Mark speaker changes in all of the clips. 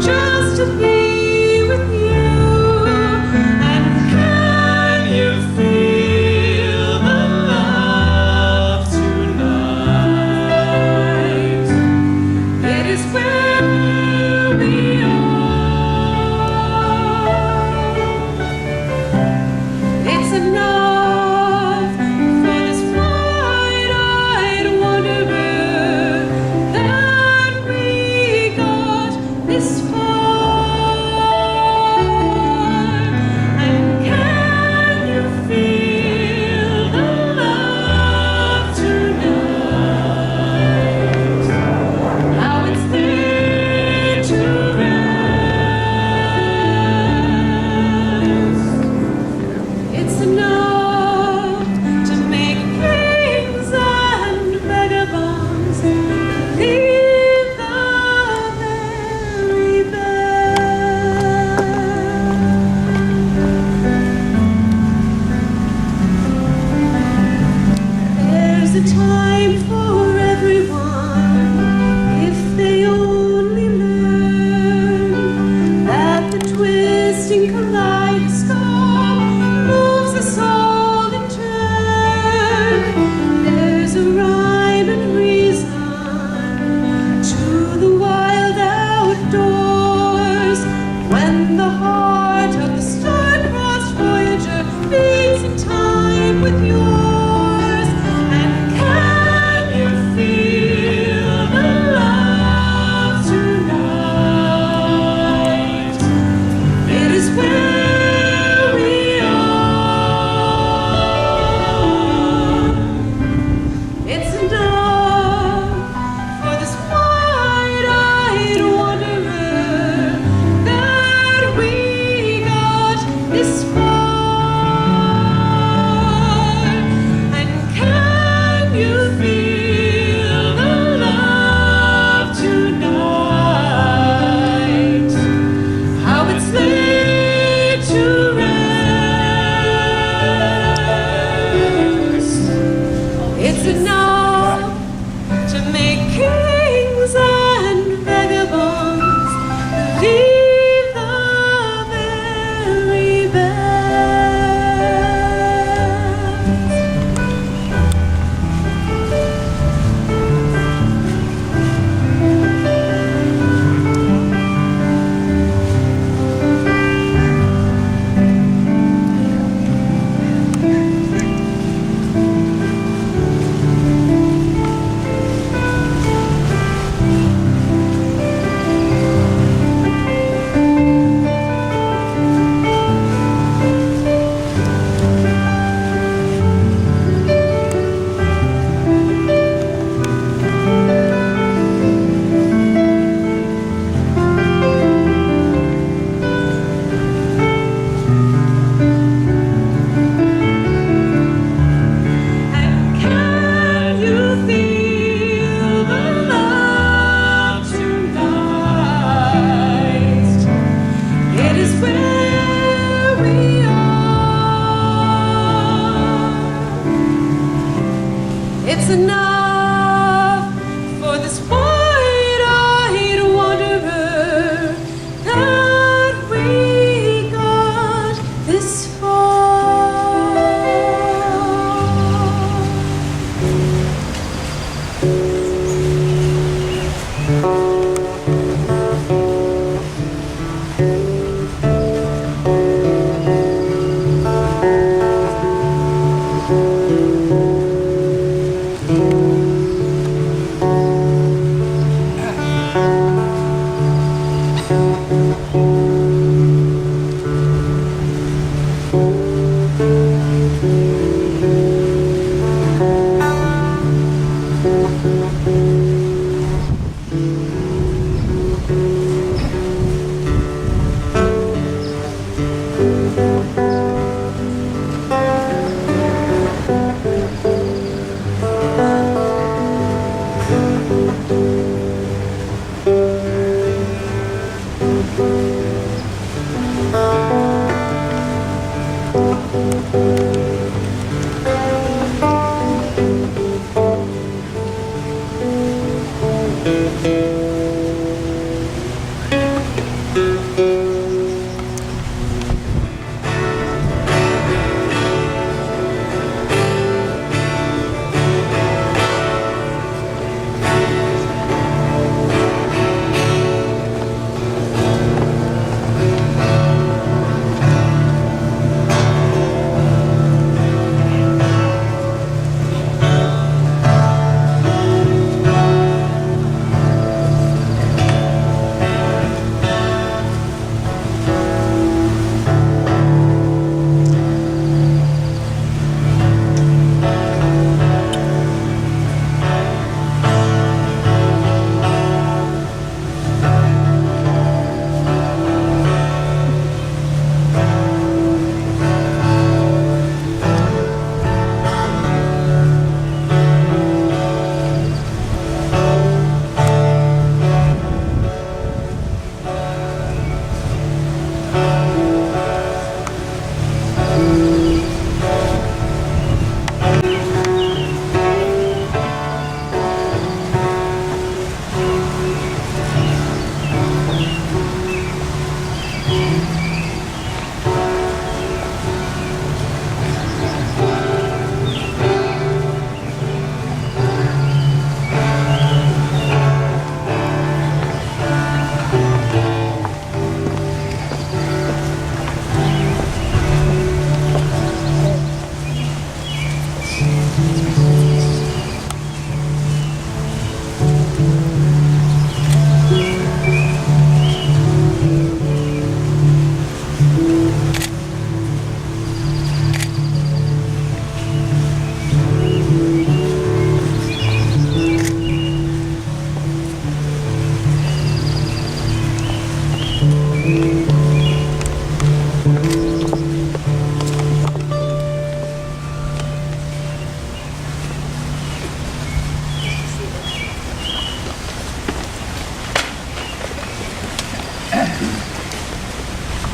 Speaker 1: Just to be with you, and can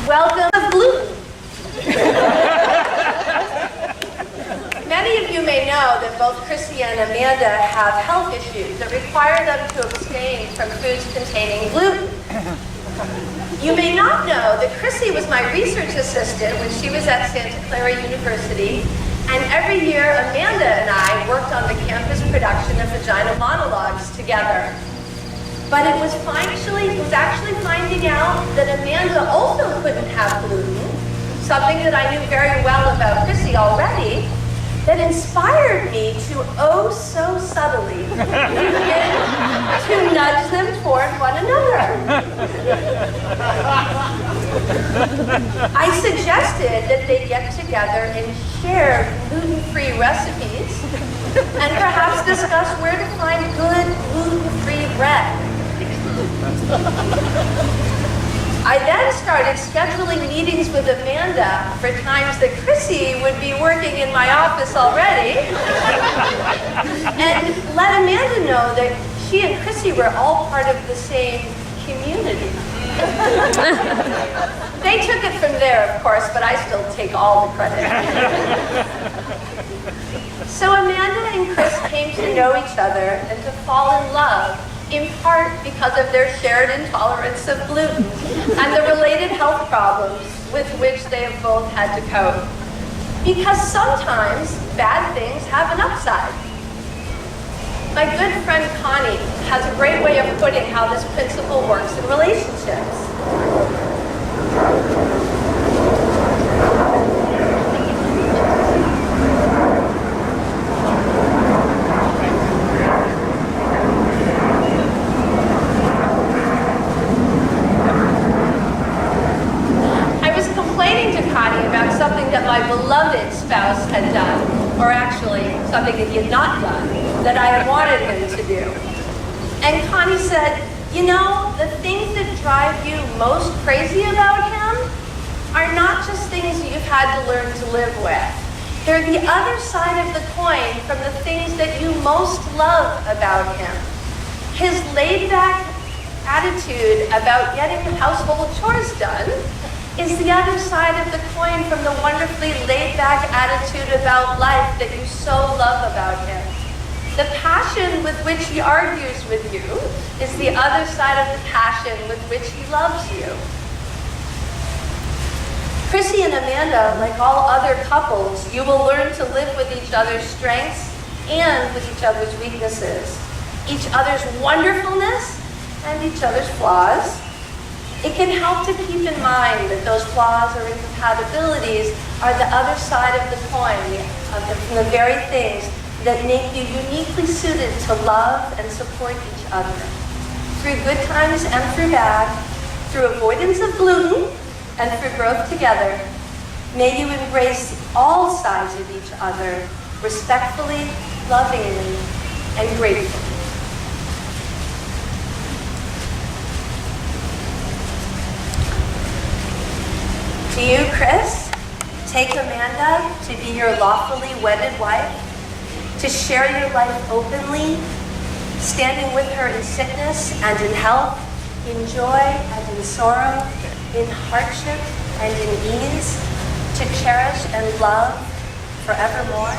Speaker 1: Welcome to gluten. Many of you may know that both Krissie and Amanda have health issues that require them to abstain from foods containing gluten. You may not know that Krissie was my research assistant when she was at Santa Clara University, and every year Amanda and I worked on the campus production of Vagina Monologues together. But it was actually finding out that Amanda also couldn't have gluten, something that I knew very well about Krissie already, that inspired me to oh so subtly begin to nudge them toward one another. I suggested that they get together and share gluten-free recipes and perhaps discuss where to find good gluten-free bread. I then started scheduling meetings with Amanda for times that Krissie would be working in my office already, and let Amanda know that she and Krissie were all part of the same community. They took it from there, of course, but I still take all the credit. So Amanda and Chris came to know each other and to fall in love, in part because of their shared intolerance of gluten and the related health problems with which they have both had to cope. Because sometimes bad things have an upside. My good friend Connie has a great way of putting how this principle works in relationships. Something that my beloved spouse had done, or actually something that he had not done, that I had wanted him to do. And Connie said, you know, the things that drive you most crazy about him are not just things you've had to learn to live with. They're the other side of the coin from the things that you most love about him. His laid-back attitude about getting household chores done is the other side of the coin from the wonderfully laid-back attitude about life that you so love about him. The passion with which he argues with you is the other side of the passion with which he loves you. Krissie and Amanda, like all other couples, you will learn to live with each other's strengths and with each other's weaknesses, each other's wonderfulness and each other's flaws. It can help to keep in mind that those flaws or incompatibilities are the other side of the coin, from the very things that make you uniquely suited to love and support each other. Through good times and through bad, through avoidance of gluten and through growth together, may you embrace all sides of each other respectfully, lovingly, and gratefully. Do you, Chris, take Amanda to be your lawfully wedded wife, to share your life openly, standing with her in sickness and in health, in joy and in sorrow, in hardship and in ease, to cherish and love forevermore?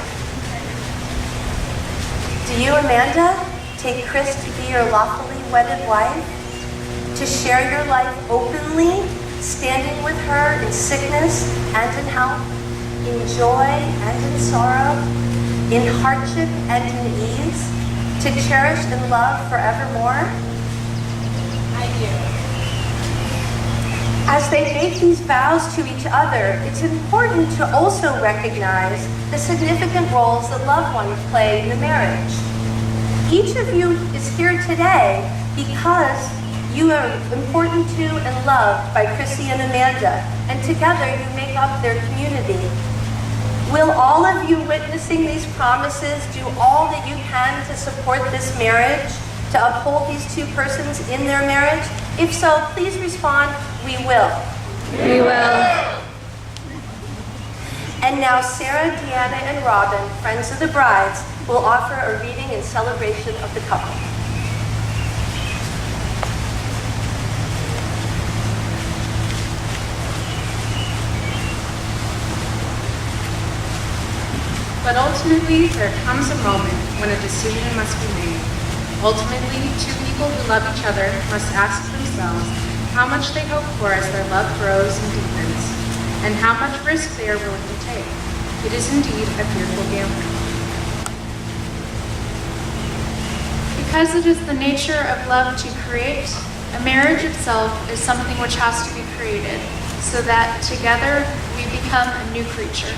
Speaker 1: Do you, Amanda, take Chris to be your lawfully wedded wife, to share your life openly, standing with her in sickness and in health, in joy and in sorrow, in hardship and in ease, to cherish and love forevermore?
Speaker 2: I do.
Speaker 1: As they make these vows to each other, it's important to also recognize the significant roles that loved ones play in the marriage. Each of you is here today because you are important to and loved by Krissie and Amanda, and together you make up their community. Will all of you witnessing these promises do all that you can to support this marriage, to uphold these two persons in their marriage? If so, please respond, we will.
Speaker 3: We will.
Speaker 1: And now Sarah, Deanna, and Robin, friends of the brides, will offer a reading in celebration of the couple.
Speaker 2: But ultimately, there comes a moment when a decision must be made. Ultimately, two people who love each other must ask themselves how much they hope for as their love grows and deepens, and how much risk they are willing to take. It is indeed a fearful gamble.
Speaker 3: Because it is the nature of love to create, a marriage itself is something which has to be created, so that together we become a new creature.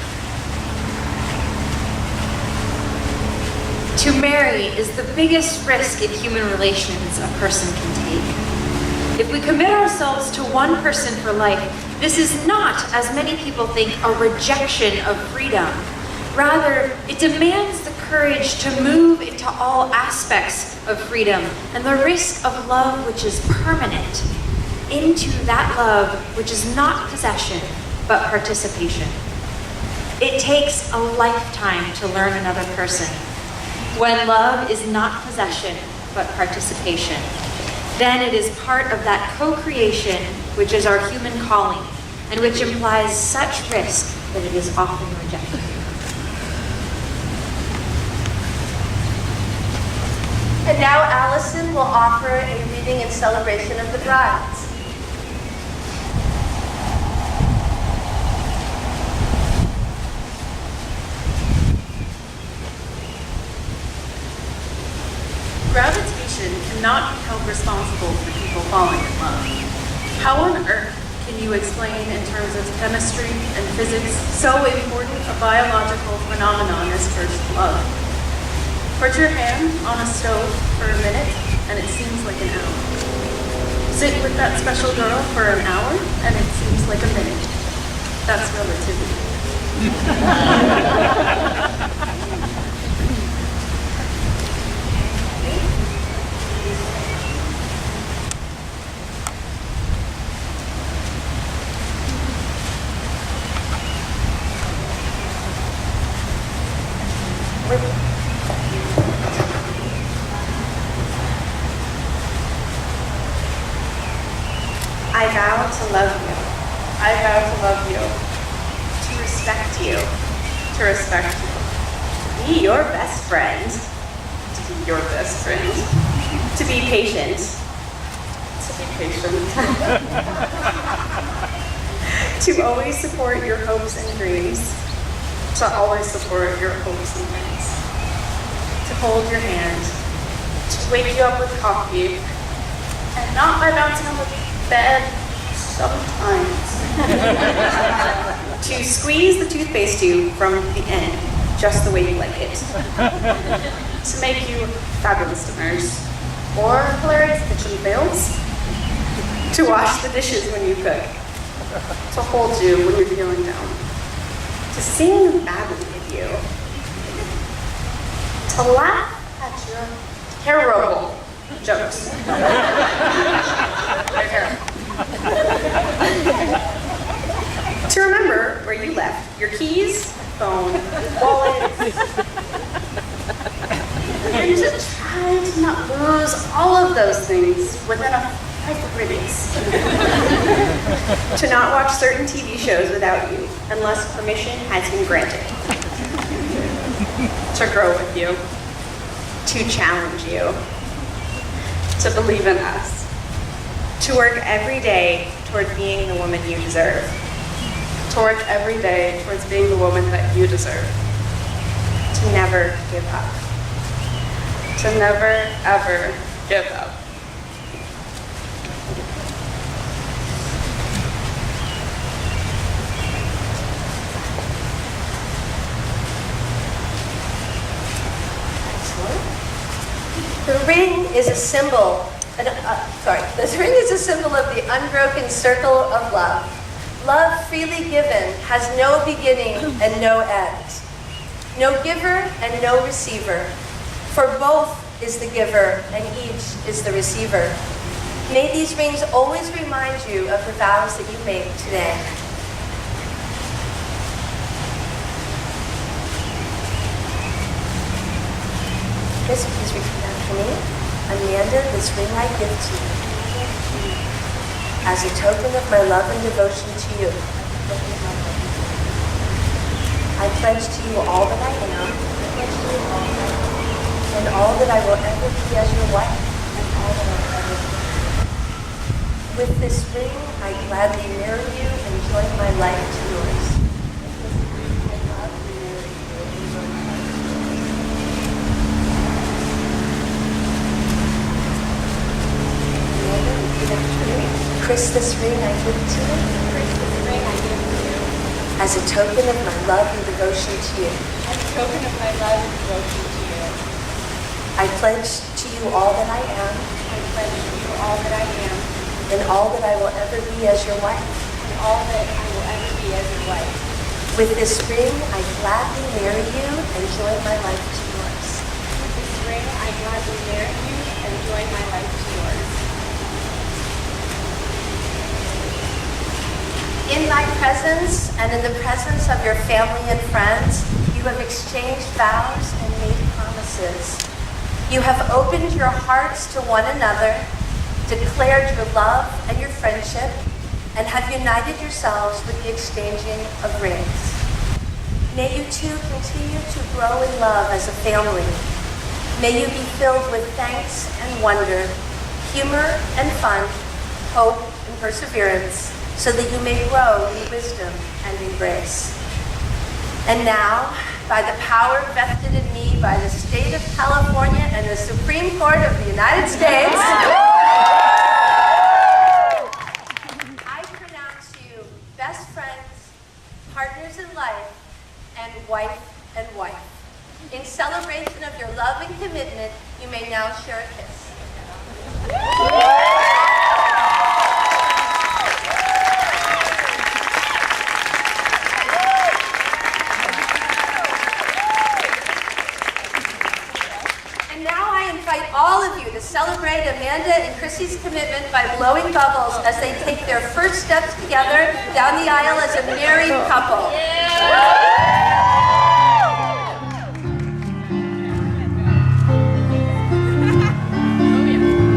Speaker 4: To marry is the biggest risk in human relations a person can take. If we commit ourselves to one person for life, this is not, as many people think, a rejection of freedom. Rather, it demands the courage to move into all aspects of freedom and the risk of love which is permanent into that love which is not possession, but participation. It takes a lifetime to learn another person. When love is not possession, but participation, then it is part of that co-creation which is our human calling and which implies such risk that it is often rejected.
Speaker 1: And now Allison will offer a reading in celebration of the brides.
Speaker 5: Gravitation cannot be held responsible for people falling in love. How on earth can you explain in terms of chemistry and physics so important a biological phenomenon as first love? Put your hand on a stove for a minute and it seems like an hour. Sit with that special girl for an hour and it seems like a minute. That's relativity.
Speaker 6: I vow to love you.
Speaker 5: I vow to love you,
Speaker 6: To respect you.
Speaker 5: to respect you,
Speaker 6: To be your best friend.
Speaker 5: to be your best friend,
Speaker 6: To be patient.
Speaker 5: to be patient,
Speaker 6: To always support your hopes and dreams.
Speaker 5: to always support your hopes and dreams,
Speaker 6: To hold your hand.
Speaker 5: to wake you up with coffee, and not by bouncing on the bed sometimes.
Speaker 6: To squeeze the toothpaste tube from the end, just the way you like it.
Speaker 5: To make you fabulous dinners or hilarious kitchen fails.
Speaker 6: To wash the dishes when you cook.
Speaker 5: To hold you when you're feeling down.
Speaker 6: To sing badly with you.
Speaker 5: To laugh at your terrible jokes. They're terrible.
Speaker 6: To remember where you left your keys, phone, wallet.
Speaker 5: And to try to not lose all of those things within a 5 radius.
Speaker 6: To not watch certain TV shows without you, unless permission has been granted.
Speaker 5: To grow with you.
Speaker 6: To challenge you.
Speaker 5: To believe in us.
Speaker 6: To work every day toward being the woman you deserve.
Speaker 5: To work every day towards being the woman that you deserve.
Speaker 6: To never give up.
Speaker 5: To never, ever give up.
Speaker 1: The ring is a symbol, this ring is a symbol of the unbroken circle of love. Love freely given has no beginning and no end. No giver and no receiver. For both is the giver and each is the receiver. May these rings always remind you of the vows that you make today. Chris, please repeat after me. Amanda, this ring I give to you as a token of my love and devotion to you. I pledge to you all that I am, and all that I will ever be as your wife, and all that I will ever be. With this ring, I gladly marry you and join my life to yours. Chris, this ring I give to you.
Speaker 6: Chris, this ring I give to you.
Speaker 1: As a token of my love and devotion to you.
Speaker 6: As a token of my love and devotion to you.
Speaker 1: I pledge to you all that I am.
Speaker 6: I pledge to you all that I am.
Speaker 1: And all that I will ever be as your wife.
Speaker 6: And all that I will ever be as your wife.
Speaker 1: With this ring, I gladly marry you and join my life to yours.
Speaker 6: With this ring, I gladly marry you and join my life to yours.
Speaker 1: In my presence and in the presence of your family and friends, you have exchanged vows and made promises. You have opened your hearts to one another, declared your love and your friendship, and have united yourselves with the exchanging of rings. May you two continue to grow in love as a family. May you be filled with thanks and wonder, humor and fun, hope and perseverance, so that you may grow in wisdom and in grace. And now, by the power vested in me by the state of California and the Supreme Court of the United States, I pronounce you best friends, partners in life, and wife and wife. In celebration of your love and commitment, you may now share a kiss. All of you to celebrate Amanda and Krissie's commitment by blowing bubbles as they take their first steps together down the aisle as a married couple.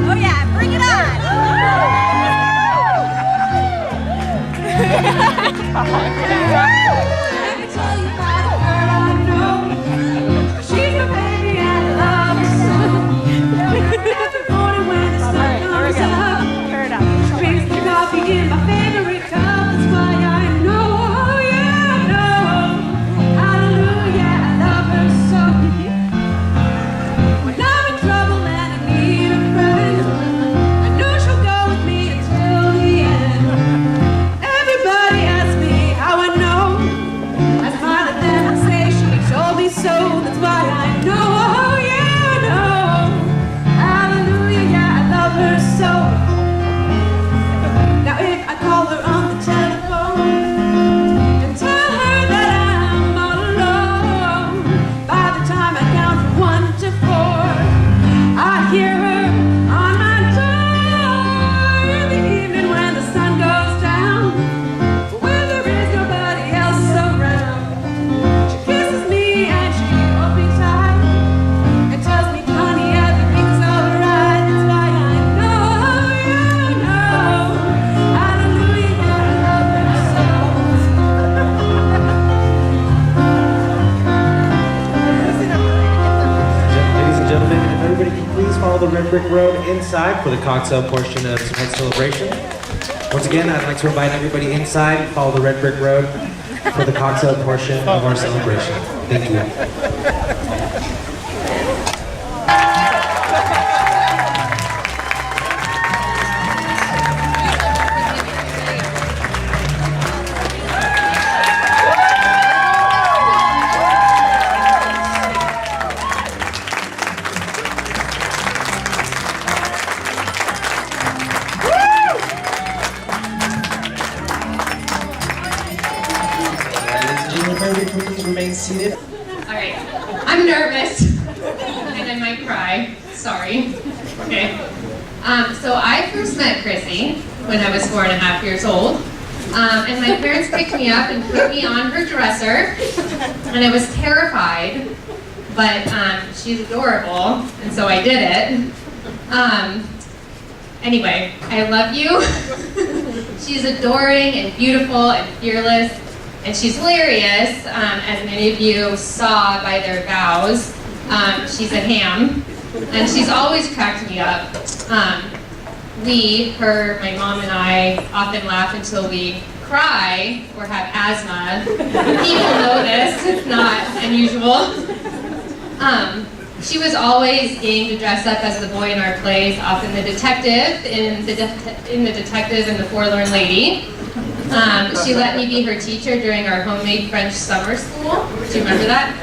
Speaker 6: Oh yeah, bring it on!
Speaker 7: In my favorite cup, that's why I know, oh yeah, I know, hallelujah, I love her so. When I'm in trouble and I need a friend, I know she'll go with me until the end. Everybody asks me how I know, I smile at them and say she told me so, that's why I know, oh yeah, I know, hallelujah, yeah, I love her so. Call her on the telephone and tell her that I'm all alone. By the time I count from 1 to 4, I hear her on my door. In the evening when the sun goes down, when there is nobody else around, she kisses me and she holds me tight and tells me, honey, everything's alright. That's why I know, yeah, I know.
Speaker 8: Gentlemen, if everybody can please follow the red brick road inside for the cocktail portion of tonight's celebration. Once again, I'd like to invite everybody inside, follow the red brick road for the cocktail portion of our celebration. Thank you.
Speaker 9: Seated. All right, I'm nervous and I might cry. Sorry. Okay. So I first met Krissie when I was 4.5 years old, and my parents picked me up and put me on her dresser, and I was terrified, but she's adorable, and so I did it. Anyway, I love you. She's adoring and beautiful and fearless. And she's hilarious, as many of you saw by their vows. She's a ham, and she's always cracked me up. My mom and I, often laugh until we cry or have asthma. People know this, it's not unusual. She was always game to dress up as the boy in our plays, often the detective in the Detective and the Forlorn Lady. She let me be her teacher during our homemade French summer school. Do you remember that?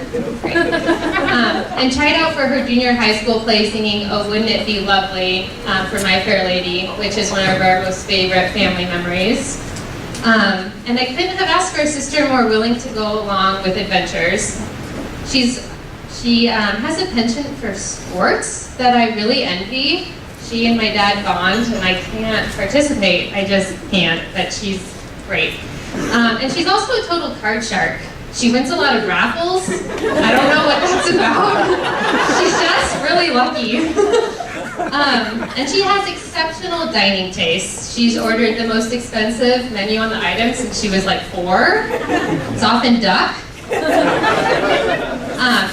Speaker 9: Great. And tried out for her junior high school play singing "Oh, Wouldn't It Be Lovely" for My Fair Lady, which is one of our most favorite family memories. And I couldn't have asked for a sister more willing to go along with adventures. She has a penchant for sports that I really envy. She and my dad bond, and I can't participate. I just can't, but she's great. And she's also a total card shark. She wins a lot of raffles. I don't know what that's about. She's just really lucky. And she has exceptional dining taste. She's ordered the most expensive menu on the items since she was like 4. It's often duck.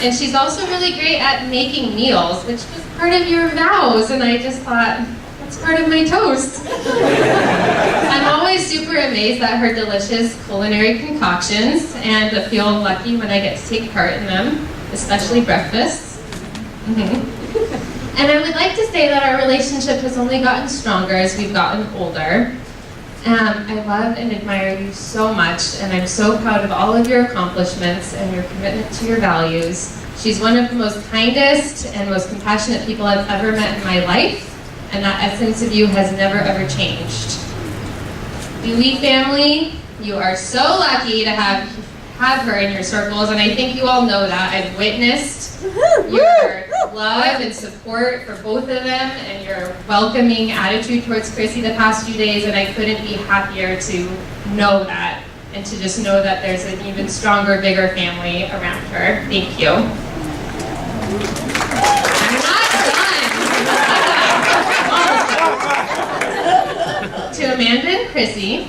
Speaker 9: And she's also really great at making meals, which was part of your vows, and I just thought, that's part of my toast. I'm always super amazed at her delicious culinary concoctions, and feel lucky when I get to take part in them, especially breakfasts. And I would like to say that our relationship has only gotten stronger as we've gotten older. I love and admire you so much, and I'm so proud of all of your accomplishments and your commitment to your values. She's one of the most kindest and most compassionate people I've ever met in my life, and that essence of you has never ever changed. Dewey family, you are so lucky to have her in your circles, and I think you all know that. I've witnessed your love and support for both of them and your welcoming attitude towards Krissie the past few days, and I couldn't be happier to know that and to just know that there's an even stronger, bigger family around her. Thank you. I'm not done. To Amanda and Krissie,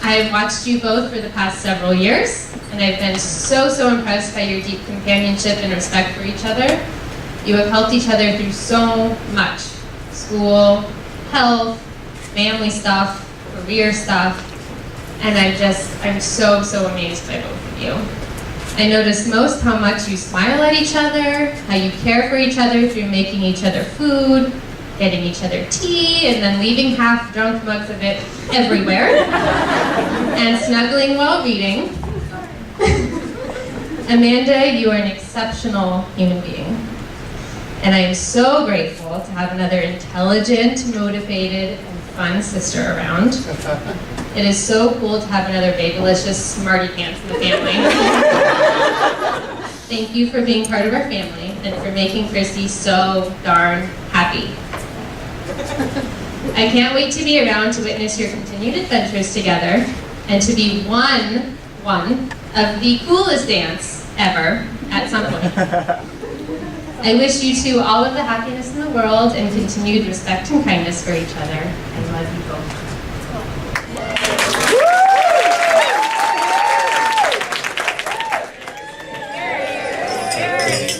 Speaker 9: I've watched you both for the past several years, and I've been so impressed by your deep companionship and respect for each other. You have helped each other through so much: school, health, family stuff, career stuff, and I'm so amazed by both of you. I notice most how much you smile at each other, how you care for each other through making each other food, getting each other tea, and then leaving half-drunk mugs of it everywhere, and snuggling while reading. Amanda, you are an exceptional human being, and I am so grateful to have another intelligent, motivated, and fun sister around. It is so cool to have another babylicious smarty pants in the family. Thank you for being part of our family and for making Krissie so darn happy. I can't wait to be around to witness your continued adventures together and to be one of the coolest dance ever at some point. I wish you two all of the happiness in the world and continued respect and kindness for each other. I love you both.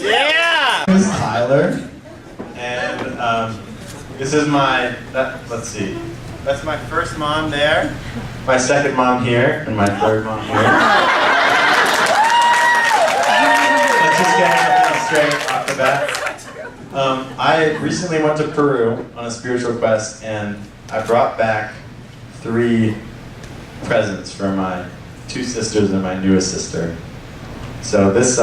Speaker 10: Yeah! This is Tyler, and this is let's see, that's my first mom there, my second mom here, and my third mom here. Let's just get it straight off the bat. I recently went to Peru on a spiritual quest, and I brought back 3 presents for my 2 sisters and my newest sister. So this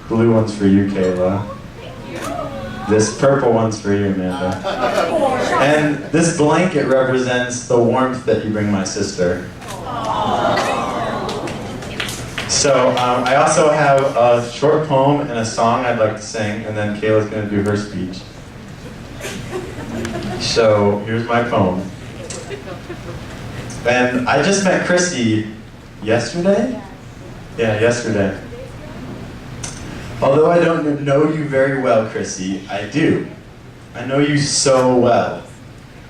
Speaker 10: blue one's for you, Kayla. This purple one's for you, Amanda. And this blanket represents the warmth that you bring my sister. So I also have a short poem and a song I'd like to sing, and then Kayla's going to do her speech. So here's my poem. And I just met Krissie yesterday? Yeah, yesterday. Although I don't know you very well, Krissie, I do. I know you so well.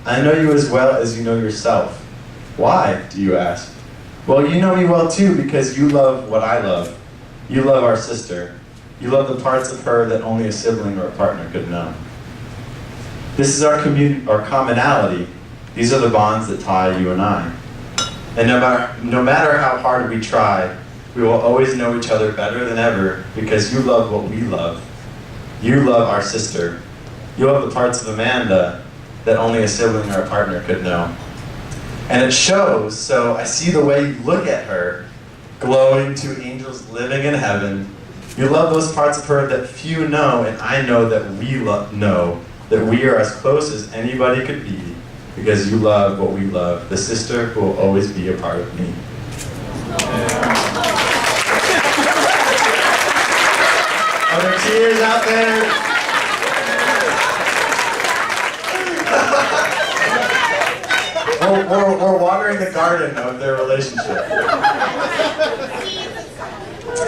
Speaker 10: I know you as well as you know yourself. Why, do you ask? Well, you know me well too because you love what I love. You love our sister. You love the parts of her that only a sibling or a partner could know. This is our commonality. These are the bonds that tie you and I. And no matter how hard we try, we will always know each other better than ever because you love what we love. You love our sister. You love the parts of Amanda that only a sibling or a partner could know. And it shows, so I see the way you look at her, glowing to angels living in heaven. You love those parts of her that few know, and I know that we know that we are as close as anybody could be because you love what we love, the sister who will always be a part of me. Are there tears out there? We're watering the garden of their relationship.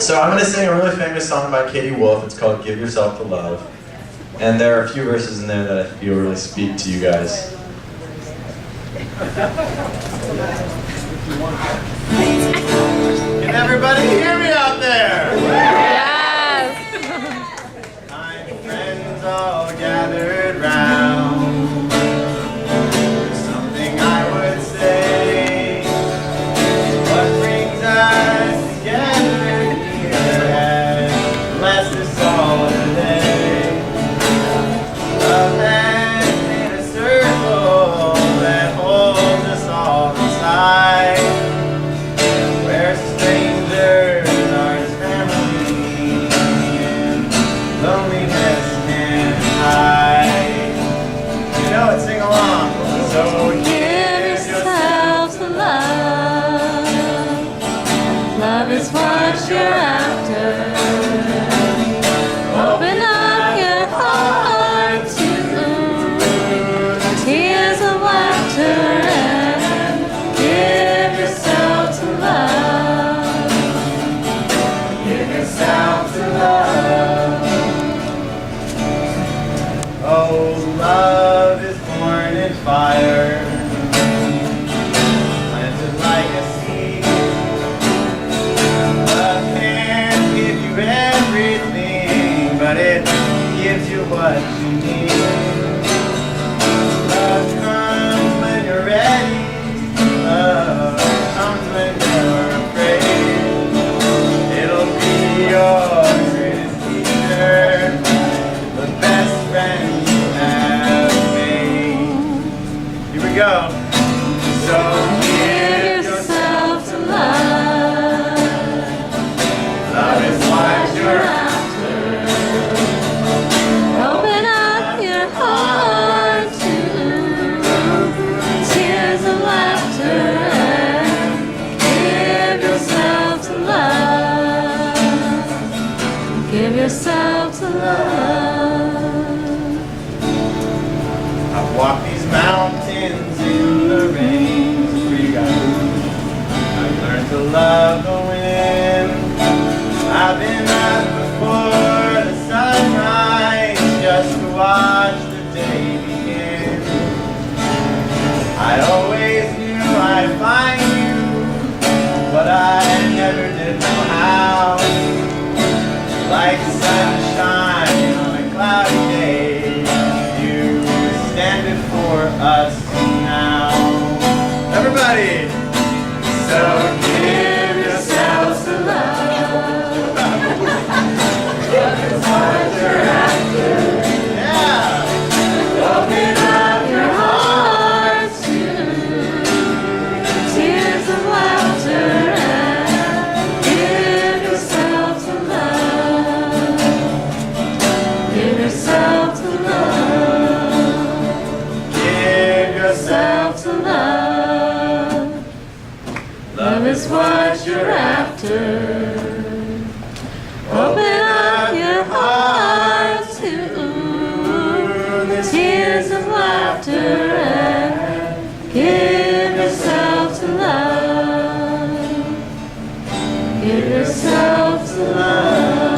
Speaker 10: So I'm going to sing a really famous song by Katie Wolf. It's called Give Yourself to Love. And there are a few verses in there that I feel really speak to you guys. Can everybody hear me out there?
Speaker 7: Yes!
Speaker 10: My friends all gathered round. Something I would say. What brings us together here has blessed us all today. Love has made a circle that holds us all inside. Where strangers are as family and loneliness can hide. You know it, sing along. So give yourself to love. Love is what you're after. Open up your heart to tears of laughter and give yourself to love. Give yourself to love. Oh, love is born in fire, planted like a seed. Love can't give you everything, but it gives you what you need. Love comes when you're ready. Love comes when you're afraid. It'll be your greatest teacher, the best friend you have made. Here we go. So give yourself to love. Love is what you're after. Open up your heart to tears of laughter and give yourself to love. Give yourself to love. I've walked these mountains in the rain. Where you guys? I've learned to love the wind. I've been up before the sunrise just to watch the day begin. I always knew I'd find you, but I never did know how. Like sunshine on a cloudy day, you stand before us now. Everybody! So give yourselves to love. Love is what you're after. Yeah! Open up your heart to tears of laughter and give yourself to love. Give yourself to love. Give yourself to love. Love is what you're after. Open up your heart to the tears of laughter and give yourself to love. Give yourself to love.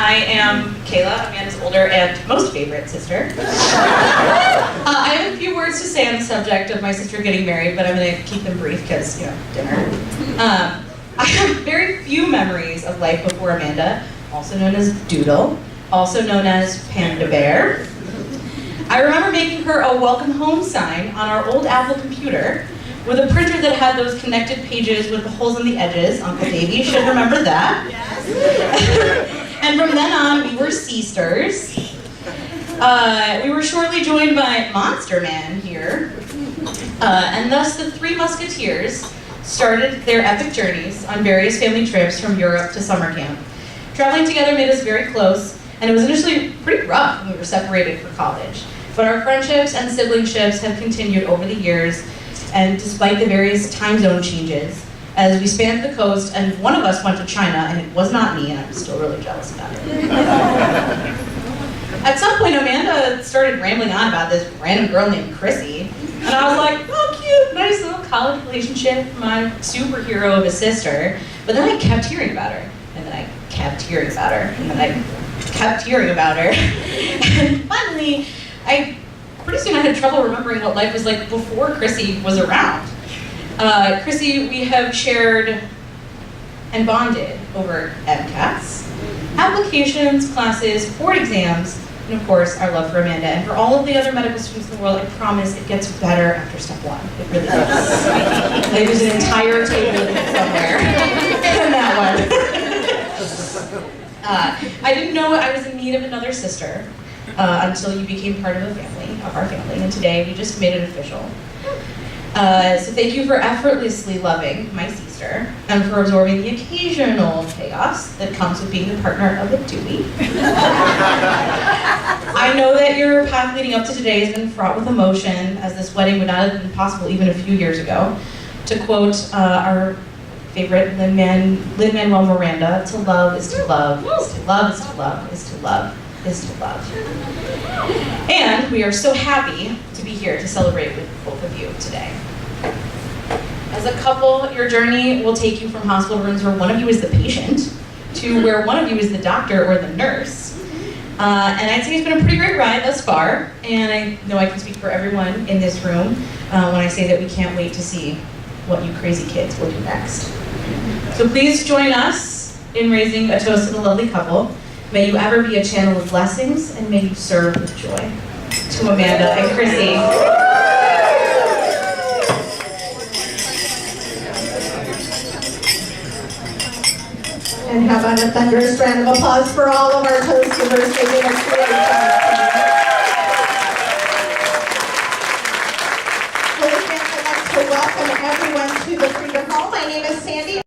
Speaker 11: I am Kayla, Amanda's older and most favorite sister. I have a few words to say on the subject of my sister getting married, but I'm going to keep them brief because, dinner. I have very few memories of life before Amanda, also known as Doodle, also known as Panda Bear. I remember making her a welcome home sign on our old Apple computer with a printer that had those connected pages with the holes in the edges. Uncle Davey should remember that. Yes. And from then on, we were sisters. We were shortly joined by Monster Man here. And thus the three Musketeers started their epic journeys on various family trips from Europe to summer camp. Traveling together made us very close, and it was initially pretty rough when we were separated for college. But our friendships and siblingships have continued over the years, and despite the various time zone changes, as we spanned the coast, and one of us went to China, and it was not me, and I'm still really jealous about it. At some point, Amanda started rambling on about this random girl named Krissie, and I was like, oh, cute, nice little college relationship, my superhero of a sister. But then I kept hearing about her, and then I kept hearing about her, and then I kept hearing about her. And finally, pretty soon I had trouble remembering what life was like before Krissie was around. Krissie, we have shared and bonded over MCATs, applications, classes, board exams, and of course, our love for Amanda. And for all of the other medical students in the world, I promise it gets better after step one. It really does. There's an entire table somewhere in that one. I didn't know I was in need of another sister until you became part of our family, and today we just made it official. So thank you for effortlessly loving my sister and for absorbing the occasional chaos that comes with being the partner of a Dewey. I know that your path leading up to today has been fraught with emotion, as this wedding would not have been possible even a few years ago. To quote our favorite Lin-Manuel Miranda, to love is to love, is to love is to love, is to love is to love. And we are so happy to be here to celebrate with both of you today. As a couple, your journey will take you from hospital rooms where one of you is the patient to where one of you is the doctor or the nurse. And I'd say it's been a pretty great ride thus far, and I know I can speak for everyone in this room when I say that we can't wait to see what you crazy kids will do next. So please join us in raising a toast to the lovely couple. May you ever be a channel of blessings, and may you serve with joy. To Amanda and Krissie.
Speaker 12: And how about a thunderous round of applause for all of our toast givers making us great. Ladies and gentlemen, I'd like to welcome everyone to the Freedom Hall. My name is Sandy.